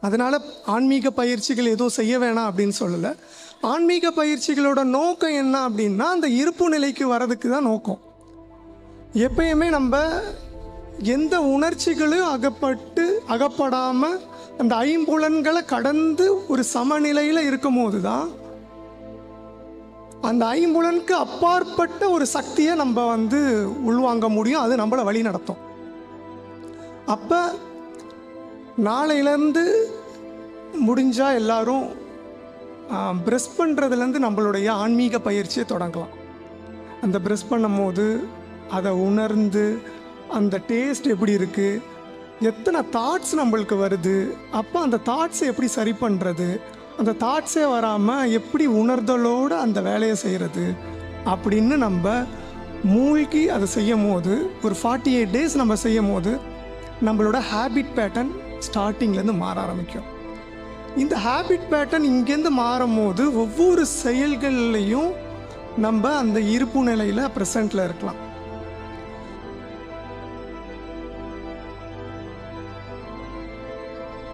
அதனால் ஆன்மீக பயிற்சிகள் எதுவும் செய்ய வேணாம் அப்படின்னு சொல்லலை. ஆன்மீக பயிற்சிகளோட நோக்கம் என்ன அப்படின்னா அந்த இருப்பு நிலைக்கு வர்றதுக்கு தான் நோக்கம். எப்பயுமே நம்ம எந்த உணர்ச்சிகளையும் அகப்படாமல் அந்த ஐம்புலன்களை கடந்து ஒரு சமநிலையில் இருக்கும் போது தான் அந்த ஐம்புலனுக்கு அப்பாற்பட்ட ஒரு சக்தியை நம்ம உள்வாங்க முடியும். அது நம்மளை வழி நடத்தும். அப்போ நாளையிலேருந்து முடிஞ்சால் எல்லாரும் ப்ரெஸ் பண்ணுறதுலேருந்து நம்மளுடைய ஆன்மீக பயிற்சியை தொடங்கலாம். அந்த ப்ரெஸ் பண்ணும் போது அதை உணர்ந்து அந்த டேஸ்ட் எப்படி இருக்குது, எத்தனை தாட்ஸ் நம்மளுக்கு வருது, அப்போ அந்த தாட்ஸை எப்படி சரி பண்ணுறது, அந்த தாட்ஸே வராமல் எப்படி உணர்தலோடு அந்த வேலையை செய்கிறது அப்படின்னு நம்ம மூழ்கி அதை செய்யும் போது ஒரு 48 days நம்ம செய்யும் போது நம்மளோட ஹேபிட் பேட்டர்ன் ஸ்டார்டிங்லேருந்து மாற ஆரம்பிக்கும். இந்த ஹேபிட் பேட்டர்ன் இங்கேருந்து மாறும் போது ஒவ்வொரு செயல்கள்லையும் நம்ம அந்த இருப்பு நிலையில் ப்ரெசண்ட்டில் இருக்கலாம்.